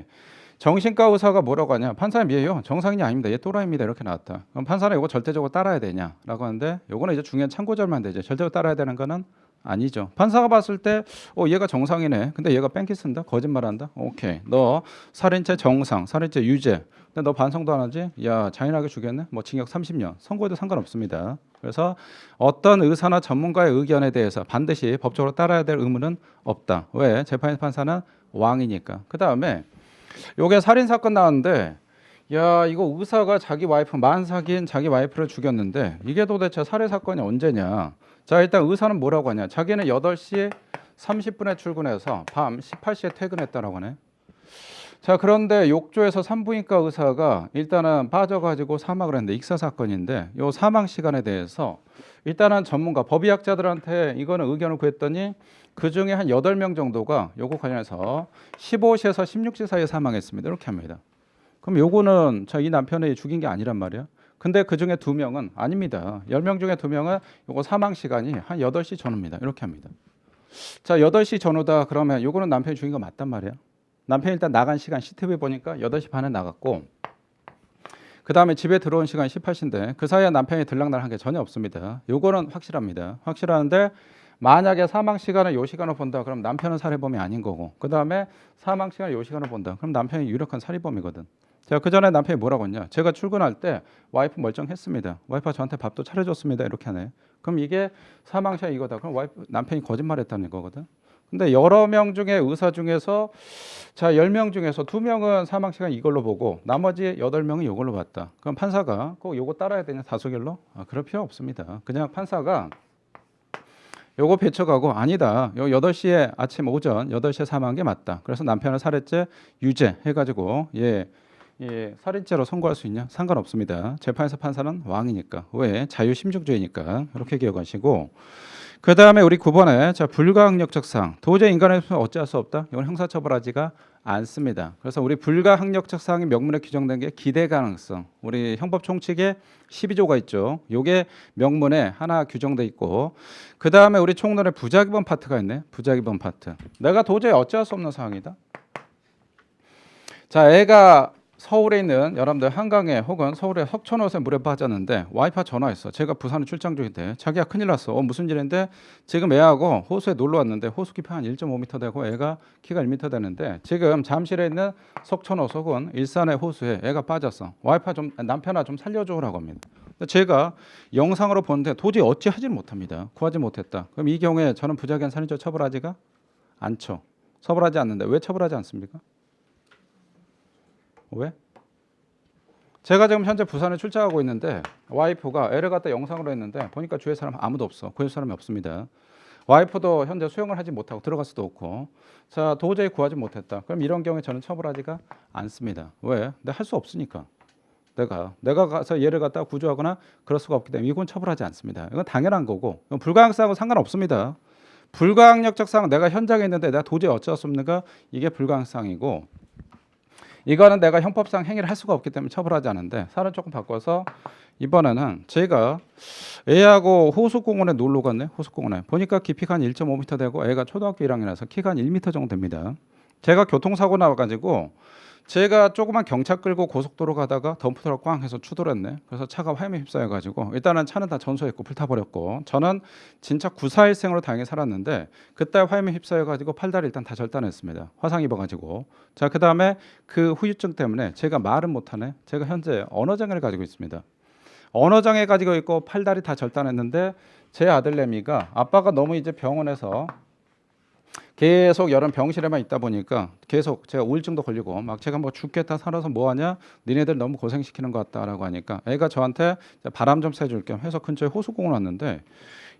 정신과 의사가 뭐라고 하냐? 판사님 얘요 정상인이 아닙니다. 얘 또라이입니다. 이렇게 나왔다. 그럼 판사는 이거 절대적으로 따라야 되냐라고 하는데 요거는 이제 중요한 참고절만 되죠. 절대적으로 따라야 되는 거는 아니죠. 판사가 봤을 때 얘가 정상이네. 근데 얘가 뺑기 쓴다. 거짓말한다. 오케이. 너 살인죄 정상, 살인죄 유죄. 근데 너 반성도 안 하지? 야, 잔인하게 죽였네. 뭐 징역 30년. 선고에도 상관없습니다. 그래서 어떤 의사나 전문가의 의견에 대해서 반드시 법적으로 따라야 될 의무는 없다. 왜? 재판 판사는 왕이니까. 그다음에 요게 살인 사건 나왔는데 야, 이거 의사가 자기 와이프 만삭인 자기 와이프를 죽였는데 이게 도대체 살해 사건이 언제냐? 자, 일단 의사는 뭐라고 하냐? 자기는 8시 30분에 출근해서 밤 18시에 퇴근했다라고 하네. 자, 그런데 욕조에서 산부인과 의사가 일단은 빠져가지고 사망을 했는데 익사 사건인데 요 사망 시간에 대해서 일단은 전문가 법의학자들한테 이거는 의견을 구했더니 그 중에 한 8명 정도가 요거 관련해서 15시에서 16시 사이에 사망했습니다. 이렇게 합니다. 그럼 요거는 이 남편이 죽인 게 아니란 말이야. 근데 그 중에 2명은 아닙니다. 10명 중에 2명은 요거 사망 시간이 한 8시 전후입니다. 이렇게 합니다. 자, 8시 전후다 그러면 요거는 남편이 죽인 거 맞단 말이야. 남편이 일단 나간 시간 CCTV 보니까 8시 반에 나갔고 그 다음에 집에 들어온 시간 18시인데 그 사이에 남편이 들락날한 게 전혀 없습니다. 요거는 확실합니다. 확실한데 만약에 사망 시간을 요 시간을 본다 그럼 남편은 살해범이 아닌 거고 그 다음에 사망 시간을 요 시간을 본다 그럼 남편이 유력한 살인범이거든. 제가 그 전에 남편이 뭐라고 했냐? 제가 출근할 때 와이프 멀쩡했습니다. 와이프가 저한테 밥도 차려줬습니다. 이렇게 하네. 그럼 이게 사망 시간 이거다. 그럼 남편이 거짓말했다는 거거든. 근데 여러 명 중에 의사 중에서 자 10명 중에서 2명은 사망 시간 이걸로 보고 나머지 8명은 이걸로 봤다. 그럼 판사가 꼭 요거 따라야 되냐 다수결로? 그럴 필요 없습니다. 그냥 판사가 요거 배척하고 아니다. 요 8시에 아침 오전 8시에 사망한 게 맞다. 그래서 남편을 살해죄 유죄 해가지고 살인죄로 선고할 수 있냐? 상관없습니다. 재판에서 판사는 왕이니까. 왜? 자유심증주의니까. 이렇게 기억하시고 그 다음에 우리 9번에 불가항력적 사항. 도저히 인간의 손에 어찌할 수 없다. 이건 형사처벌하지가 않습니다. 그래서 우리 불가항력적 사항이 명문에 규정된 게 기대 가능성. 우리 형법 총칙에 12조가 있죠. 요게 명문에 하나 규정돼 있고 그 다음에 우리 총론에 부작위범 파트가 있네. 부작위범 파트. 내가 도저히 어찌할 수 없는 상황이다. 자, 애가 서울에 있는 여러분들 한강에 혹은 서울의 석촌호수에 물에 빠졌는데 와이프가 전화했어. 제가 부산에 출장 중인데 자기야 큰일 났어. 무슨 일인데 지금 애하고 호수에 놀러 왔는데 호수 깊이 한 1.5m 되고 애가 키가 1m 되는데 지금 잠실에 있는 석촌호수 혹은 일산의 호수에 애가 빠졌어. 와이프가 남편아 좀 살려줘라고 합니다. 제가 영상으로 보는데 도저히 어찌하지 못합니다. 구하지 못했다. 그럼 이 경우에 저는 부작위한 살인죄 처벌하지가 않죠. 처벌하지 않는데 왜 처벌하지 않습니까? 왜? 제가 지금 현재 부산에 출장하고 있는데 와이프가 애를 갖다 영상으로 했는데 보니까 주위에 사람 아무도 없어. 구해줄 사람이 없습니다. 와이프도 현재 수영을 하지 못하고 들어갈 수도 없고 자 도저히 구하지 못했다. 그럼 이런 경우에 저는 처벌하지가 않습니다. 왜? 내가 할 수 없으니까. 내가 가서 얘를 갖다 구조하거나 그럴 수가 없기 때문에 이건 처벌하지 않습니다. 이건 당연한 거고 불가항성하고 상관없습니다. 불가항력적 사항 내가 현장에 있는데 내가 도저히 어쩔 수 없는가 이게 불가항상이고 이거는 내가 형법상 행위를 할 수가 없기 때문에 처벌하지 않는데 사례를 조금 바꿔서 이번에는 제가 애하고 호수공원에 놀러 갔네. 호수공원에 보니까 깊이가 한 1.5m 되고 애가 초등학교 1학년이라서 키가 한 1m 정도 됩니다. 제가 교통사고 나와가지고 제가 조그만 경차 끌고 고속도로 가다가 덤프트럭 꽝 해서 추돌했네. 그래서 차가 화염에 휩싸여가지고 일단은 차는 다 전소했고 불타버렸고 저는 진짜 구사일생으로 다행히 살았는데 그때 화염에 휩싸여가지고 팔다리 일단 다 절단했습니다. 화상 입어가지고 자 그다음에 그 후유증 때문에 제가 말은 못하네. 제가 현재 언어장애를 가지고 있습니다. 언어장애 가지고 있고 팔다리 다 절단했는데 제 아들내미가 아빠가 너무 이제 병원에서 계속 여러 병실에만 있다 보니까 계속 제가 우울증도 걸리고 막 제가 뭐 죽겠다 살아서 뭐하냐 니네들 너무 고생시키는 것 같다라고 하니까 애가 저한테 바람 좀 쐬줄 겸 해서 근처에 호수공원 왔는데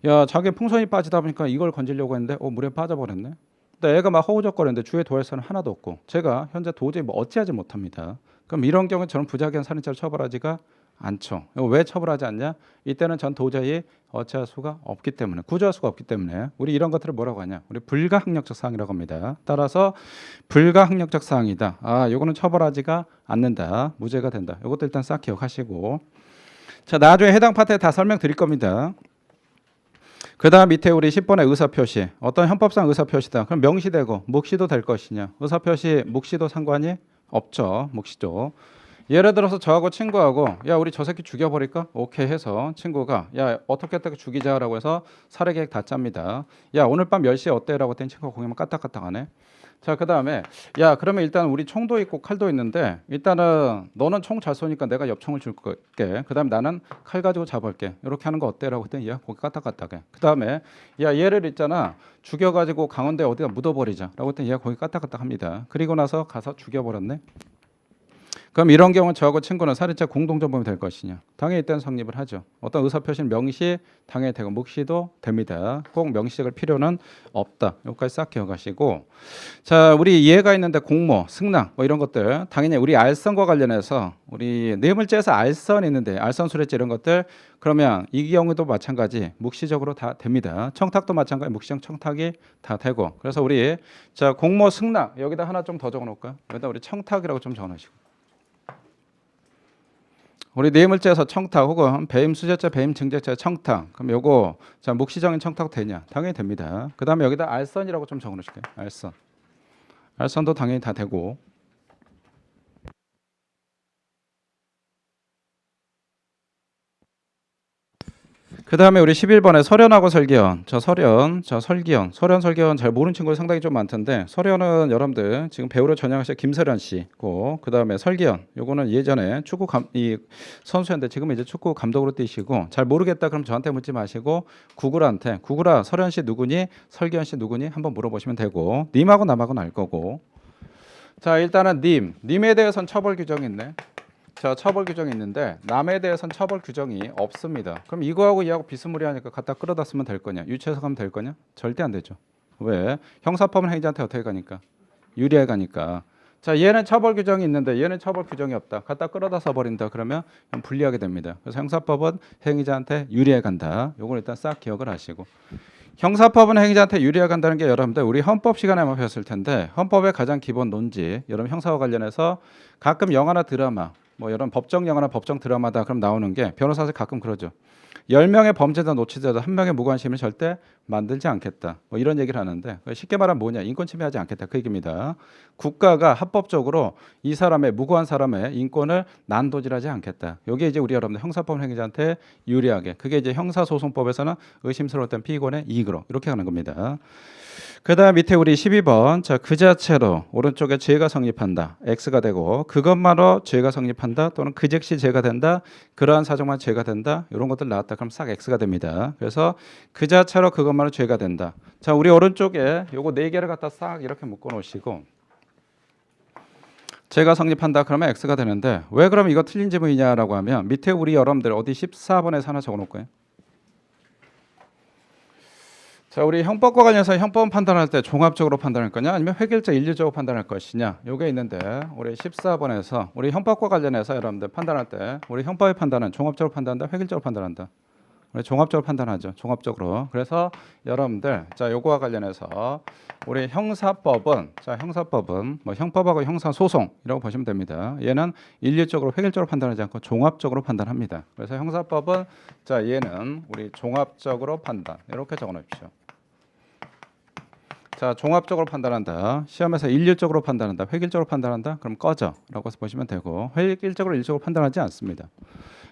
야 자기 풍선이 빠지다 보니까 이걸 건지려고 했는데 물에 빠져버렸네. 근데 애가 막 허우적거리는데 주위에 도열사는 하나도 없고 제가 현재 도저히 뭐 어찌하지 못합니다. 그럼 이런 경우에 저는 부작위한 살인죄를 처벌하지가 않죠. 왜 처벌하지 않냐? 이때는 전 도저히 어찌할 수가 없기 때문에 구조할 수가 없기 때문에 우리 이런 것들을 뭐라고 하냐? 우리 불가항력적 사항이라고 합니다. 따라서 불가항력적 사항이다. 요거는 처벌하지가 않는다. 무죄가 된다. 이것도 일단 싹 기억하시고 자 나중에 해당 파트에 다 설명드릴 겁니다. 그 다음 밑에 우리 10번의 의사표시 어떤 형법상 의사표시다. 그럼 명시되고 묵시도 될 것이냐? 의사표시 묵시도 상관이 없죠. 묵시도 예를 들어서 저하고 친구하고 야 우리 저 새끼 죽여버릴까? 오케이 해서 친구가 야 어떻게 죽이자라고 해서 살해 계획 다 짭니다. 야 오늘 밤 10시에 어때? 라고 했더니 친구가 고개만 까딱까딱하네. 자 그다음에 야 그러면 일단 우리 총도 있고 칼도 있는데 일단은 너는 총 잘 쏘니까 내가 옆총을 줄게. 그다음에 나는 칼 가지고 잡을게. 이렇게 하는 거 어때? 라고 했더니 야 고개 까딱까딱해. 그다음에 야 얘를 있잖아 죽여가지고 강원도에 어디다 묻어버리자 라고 했더니 얘가 고개 까딱까딱합니다. 그리고 나서 가서 죽여버렸네. 그럼 이런 경우는 저하고 친구는 살인죄 공동정범이 될 것이냐? 당연히 일단 성립을 하죠. 어떤 의사표시는 명시 당연히 되고 묵시도 됩니다. 꼭 명시될 필요는 없다. 여기까지 싹 기억하시고 자 우리 이해가 있는데 공모, 승낙 뭐 이런 것들 당연히 우리 알선과 관련해서 우리 뇌물죄에서 알선 있는데 알선 수뢰죄 이런 것들 그러면 이 경우도 마찬가지 묵시적으로 다 됩니다. 청탁도 마찬가지 묵시적 청탁이 다 되고 그래서 우리 자 공모, 승낙 여기다 하나 좀 더 적어놓을까요? 여기다 우리 청탁이라고 좀 적어놓으시고 우리 뇌물죄에서 청탁 혹은 배임 수재죄, 배임 증죄죄 청탁. 그럼 요거 자 묵시적인 청탁 되냐? 당연히 됩니다. 그다음에 여기다 알선이라고 좀 적어놓으실게요. 알선. 알선도 당연히 다 되고. 그다음에 우리 11번에 설현하고 설기현. 설기현. 설기현 잘 모르는 친구가 상당히 좀 많던데 설현은 여러분들 지금 배우로 전향하신 김설현 씨고 그다음에 설기현 요거는 예전에 축구 이 선수였는데 지금 이제 축구 감독으로 뛰시고 잘 모르겠다 그럼 저한테 묻지 마시고 구글아 설현 씨 누구니? 설기현 씨 누구니? 한번 물어보시면 되고 님하고 남하고는 알 거고 자 일단은 님에 대해서는 처벌 규정이 있네. 자 처벌 규정이 있는데 남에 대해서는 처벌 규정이 없습니다. 그럼 이거하고 이하고 비스무리하니까 갖다 끌어다 쓰면 될 거냐? 유치해서 가면 될 거냐? 절대 안 되죠. 왜? 형사법은 행위자한테 어떻게 가니까? 유리해 가니까. 자 얘는 처벌 규정이 있는데 얘는 처벌 규정이 없다. 갖다 끌어다 써버린다. 그러면 불리하게 됩니다. 그래서 형사법은 행위자한테 유리해 간다. 요걸 일단 싹 기억을 하시고 형사법은 행위자한테 유리해 간다는 게 여러분들 우리 헌법 시간에 아마 배웠을 텐데 헌법의 가장 기본 논지 여러분 형사와 관련해서 가끔 영화나 드라마 뭐 이런 법정 영화나 법정 드라마다 그럼 나오는 게 변호사들 가끔 그러죠. 10명의 범죄자 노치자도 한 명의 무관심을 절대 만들지 않겠다. 뭐 이런 얘기를 하는데 쉽게 말하면 뭐냐? 인권 침해하지 않겠다. 그 얘기입니다. 국가가 합법적으로 이 사람의 무고한 사람의 인권을 난도질하지 않겠다. 이게 이제 우리 여러분들 형사법 행위자한테 유리하게 그게 이제 형사소송법에서는 의심스러울 땐 피의권의 이익으로 이렇게 하는 겁니다. 그다음 밑에 우리 12번 자 그 자체로 오른쪽에 죄가 성립한다. X가 되고 그것만으로 죄가 성립한다 또는 그 즉시 죄가 된다. 그러한 사정만 죄가 된다. 이런 것들 나왔다. 그럼 싹 X가 됩니다. 그래서 그 자체로 그것만으로 죄가 된다. 자 우리 오른쪽에 요거 4개를 갖다 싹 이렇게 묶어 놓으시고 죄가 성립한다 그러면 X가 되는데 왜 그럼 이거 틀린 지문이냐라고 하면 밑에 우리 여러분들 어디 14번에 하나 적어 놓을 거예요. 자, 우리 형법과 관련해서 형법 판단할 때 종합적으로 판단할 거냐 아니면 획일적 일률적으로 판단할 것이냐 요게 있는데 우리 14번에서 우리 형법과 관련해서 여러분들 판단할 때 우리 형법의 판단은 종합적으로 판단한다 획일적으로 판단한다 우리 종합적으로 판단하죠. 종합적으로. 그래서 여러분들 자 요거와 관련해서 우리 형사법은 뭐 형법하고 형사소송이라고 보시면 됩니다. 얘는 일률적으로 획일적으로 판단하지 않고 종합적으로 판단합니다. 그래서 형사법은 자 얘는 우리 종합적으로 판단 이렇게 적어 놓으십시오. 자, 종합적으로 판단한다. 시험에서 일률적으로 판단한다. 획일적으로 판단한다. 그럼 꺼져라고 해서 보시면 되고 획일적으로 일률적으로 판단하지 않습니다.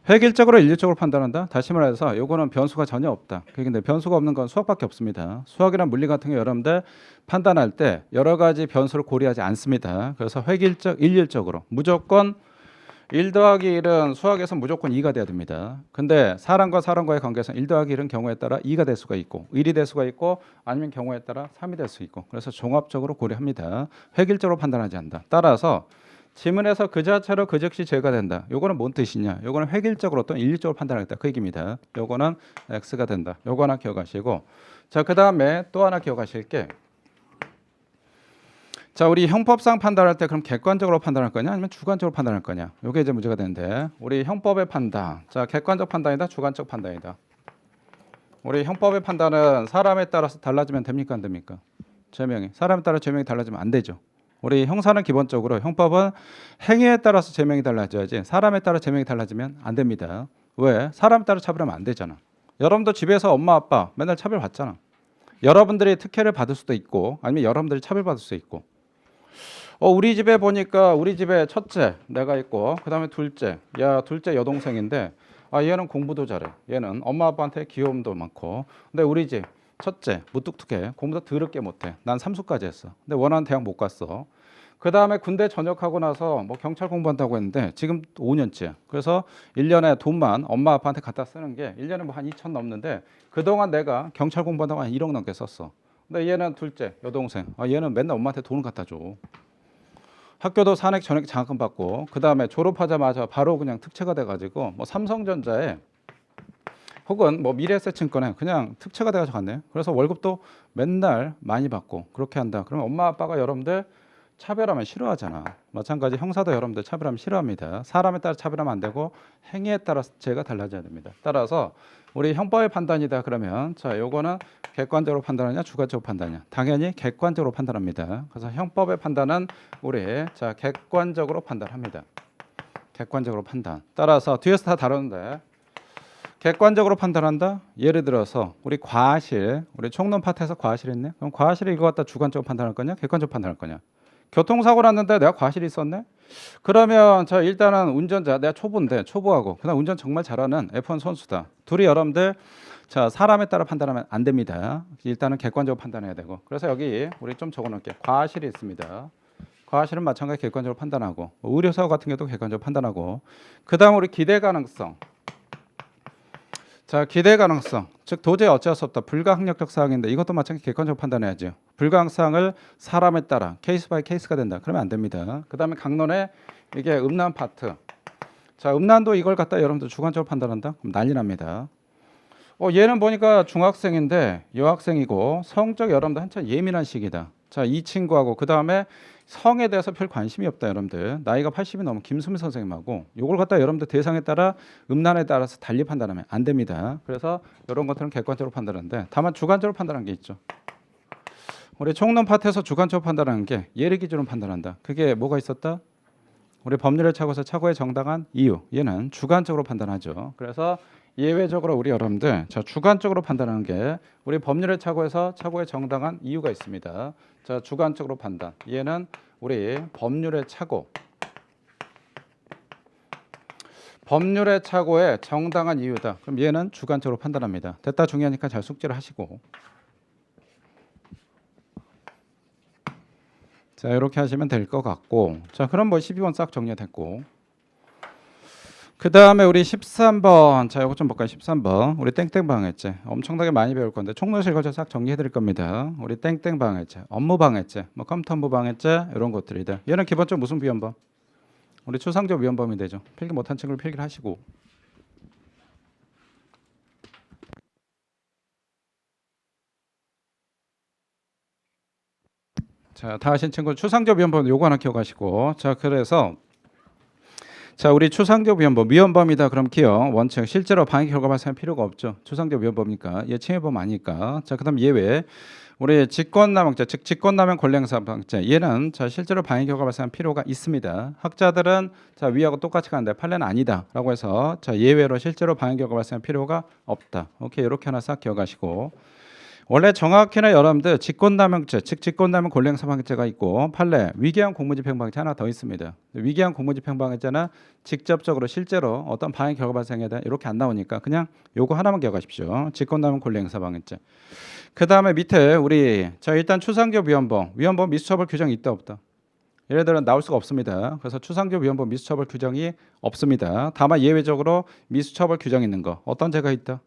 획일적으로 일률적으로 판단한다. 다시 말해서 요거는 변수가 전혀 없다. 근데 변수가 없는 건 수학밖에 없습니다. 수학이나 물리 같은 게 여러분들 판단할 때 여러 가지 변수를 고려하지 않습니다. 그래서 일률적으로 무조건 1 더하기 1은 수학에서 무조건 2가 돼야 됩니다. 근데 사람과 사람과의 관계에서 1 더하기 1은 경우에 따라 2가 될 수가 있고 1이 될 수가 있고 아니면 경우에 따라 3이 될 수 있고 그래서 종합적으로 고려합니다. 획일적으로 판단하지 않는다. 따라서 지문에서 그 자체로 그 즉시 죄가 된다. 요거는 뭔 뜻이냐? 요거는 획일적으로 또는 일률적으로 판단하겠다. 그 얘기입니다. 요거는 X가 된다. 요거 하나 기억하시고 자, 그다음에 또 하나 기억하실 게 자, 우리 형법상 판단할 때 그럼 객관적으로 판단할 거냐 아니면 주관적으로 판단할 거냐? 이게 이제 문제가 되는데 우리 형법의 판단. 자, 객관적 판단이다, 주관적 판단이다. 우리 형법의 판단은 사람에 따라서 달라지면 됩니까 안 됩니까? 제명이. 사람에 따라 제명이 달라지면 안 되죠. 우리 형사는 기본적으로 형법은 행위에 따라서 제명이 달라져야지 사람에 따라 제명이 달라지면 안 됩니다. 왜? 사람에 따라 차별하면 안 되잖아. 여러분도 집에서 엄마 아빠 맨날 차별 받잖아. 여러분들이 특혜를 받을 수도 있고 아니면 여러분들이 차별받을 수도 있고 우리 집에 보니까 우리 집에 첫째 내가 있고 그다음에 둘째 둘째 여동생인데 얘는 공부도 잘해. 얘는 엄마 아빠한테 귀여움도 많고. 근데 우리 집 첫째 무뚝뚝해. 공부도 더럽게 못해. 난 삼수까지 했어. 근데 원하는 대학 못 갔어. 그다음에 군대 전역하고 나서 뭐 경찰 공부한다고 했는데 지금 5년째. 그래서 1년에 돈만 엄마 아빠한테 갖다 쓰는 게 1년에 뭐 한 2천 넘는데 그동안 내가 경찰 공부한다고 한 1억 넘게 썼어. 근데 얘는 둘째 여동생. 얘는 맨날 엄마한테 돈을 갖다 줘. 학교도 산액 전액 장학금 받고 그다음에 졸업하자마자 바로 그냥 특채가 돼가지고 뭐 삼성전자에 혹은 뭐 미래에셋증권에 그냥 특채가 돼가지고 갔네요. 그래서 월급도 맨날 많이 받고 그렇게 한다. 그러면 엄마 아빠가 여러분들 차별하면 싫어하잖아. 마찬가지 형사도 여러분들 차별하면 싫어합니다. 사람에 따라 차별하면 안 되고 행위에 따라서 죄가 달라져야 됩니다. 따라서 우리 형법의 판단이다 그러면 자 요거는 객관적으로 판단하냐 주관적으로 판단하냐 당연히 객관적으로 판단합니다. 그래서 형법의 판단은 우리 자 객관적으로 판단합니다. 객관적으로 판단. 따라서 뒤에서 다 다루는데 객관적으로 판단한다. 예를 들어서 우리 과실 우리 총론 파트에서 과실 있네. 그럼 과실을 이거 갖다 주관적으로 판단할 거냐 객관적으로 판단할 거냐. 교통사고 났는데 내가 과실이 있었네. 그러면 자 일단은 운전자 내가 초보하고 그다음 운전 정말 잘하는 F1 선수다. 둘이 여러분들 자 사람에 따라 판단하면 안 됩니다. 일단은 객관적으로 판단해야 되고. 그래서 여기 우리 좀 적어놓을게. 과실이 있습니다. 과실은 마찬가지 객관적으로 판단하고 의료사고 같은 경우도 객관적으로 판단하고 그다음 우리 기대 가능성. 자 기대 가능성 즉 도저히 어찌할 수 없다 불가항력적 사항인데 이것도 마찬가지 객관적으로 판단해야죠. 불가항사항을 사람에 따라 케이스 바이 케이스가 된다 그러면 안 됩니다. 그 다음에 강론에 이게 음란 파트 자 음란도 이걸 갖다 여러분들 주관적으로 판단한다 그럼 난리 납니다. 얘는 보니까 중학생인데 여학생이고 성적 여러분들 한참 예민한 시기다. 자 이 친구하고 그 다음에 성에 대해서 별 관심이 없다 여러분들. 나이가 80이 넘은 김수미 선생님하고 이걸 갖다 여러분들 대상에 따라 음란에 따라서 달리 판단하면 안 됩니다. 그래서 이런 것들은 객관적으로 판단하는데 다만 주관적으로 판단하는 게 있죠. 우리 총론 파트에서 주관적으로 판단하는 게 예를 기준으로 판단한다. 그게 뭐가 있었다? 우리 법률의 착오에서 착오의 정당한 이유. 얘는 주관적으로 판단하죠. 그래서 예외적으로 우리 여러분들 자 주관적으로 판단하는 게 우리 법률의 착오에서 착오의 정당한 이유가 있습니다. 자 주관적으로 판단. 얘는 우리 법률의 착오. 법률의 착오의 정당한 이유다. 그럼 얘는 주관적으로 판단합니다. 됐다 중요하니까 잘 숙지를 하시고. 자 이렇게 하시면 될 것 같고 자 그럼 뭐 12번 싹 정리됐고 그 다음에 우리 13번 자 이거 좀 볼까요 13번 우리 땡땡 방해죄 엄청나게 많이 배울 건데 총론실 거쳐 싹 정리해 드릴 겁니다. 우리 땡땡 방해죄 업무 방해죄 뭐 컴퓨터 업무 방해죄 이런 것들이다. 얘는 기본적으로 무슨 위헌범 우리 추상적 위헌범이 되죠. 필기 못한 친구를 필기를 하시고 자 다 하신 친구 추상적 위헌범 요거 하나 기억하시고 자 그래서 자, 우리 추상적 위헌범, 위헌범이다. 그럼 기억 원칙 실제로 방해 결과 발생할 필요가 없죠. 추상적 위헌범이니까 얘 침해범 아니까. 자, 그다음 예외. 우리 직권남용죄, 즉 직권남용 권리행사방죄. 얘는 자 실제로 방해 결과 발생할 필요가 있습니다. 학자들은 자 위하고 똑같이 가는데 판례는 아니다라고 해서 자 예외로 실제로 방해 결과 발생할 필요가 없다. 오케이, 이렇게 하나 싹 기억하시고. 원래 정확히는 여러분들 직권남용죄, 즉 직권남용 권리행사방해죄가 있고 판례 위계한 공무집행방해죄 하나 더 있습니다. 위계한 공무집행방해죄는 직접적으로 실제로 어떤 방해 결과 발생에 대한 이렇게 안 나오니까 그냥 요거 하나만 기억하십시오. 직권남용 권리행사방해죄. 그 다음에 밑에 우리 자 일단 추상적 위헌범, 위헌범 미수처벌 규정이 있다 없다? 얘네들은 나올 수가 없습니다. 그래서 추상적 위헌범 미수처벌 규정이 없습니다. 다만 예외적으로 미수처벌 규정이 있는 거 어떤 죄가 있다?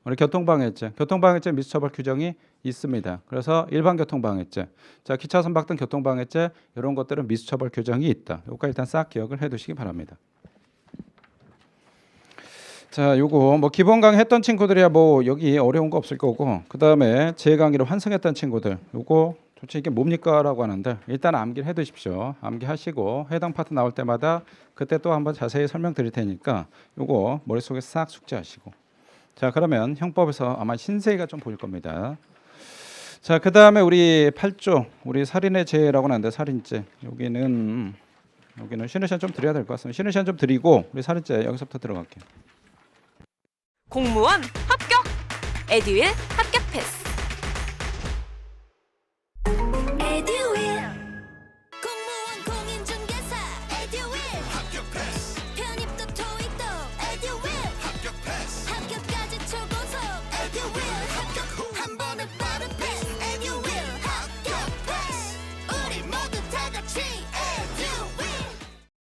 우리 교통방해죄, 교통방해죄 미수처벌 규정이 있습니다. 그래서 일반 교통방해죄, 자 기차 선박 등 교통방해죄 이런 것들은 미수처벌 규정이 있다. 요거 일단 싹 기억을 해두시기 바랍니다. 자, 요거 뭐 기본 강의 했던 친구들이야 뭐 여기 어려운 거 없을 거고, 그 다음에 제 강의를 환승했던 친구들, 요거 도대체 이게 뭡니까라고 하는데 일단 암기를 해두십시오. 암기하시고 해당 파트 나올 때마다 그때 또 한번 자세히 설명드릴 테니까 요거 머릿속에 싹 숙지하시고. 자, 그러면 형법에서 아마 신세가 좀 보일 겁니다. 자, 그 다음에 우리 8조 우리 살인의 죄라고 하는데 살인죄 여기는 쉬는 시간 좀 드려야 될 것 같습니다. 쉬는 시간 좀 드리고 우리 살인죄 여기서부터 들어갈게요. 공무원 합격! 에듀윌 합격 패스! 에듀윌 공무원 공인중개사 에듀윌 합격 패스 편입도 토익도 에듀윌 합격 패스 합격까지 초고속 에듀윌 합격 한 번에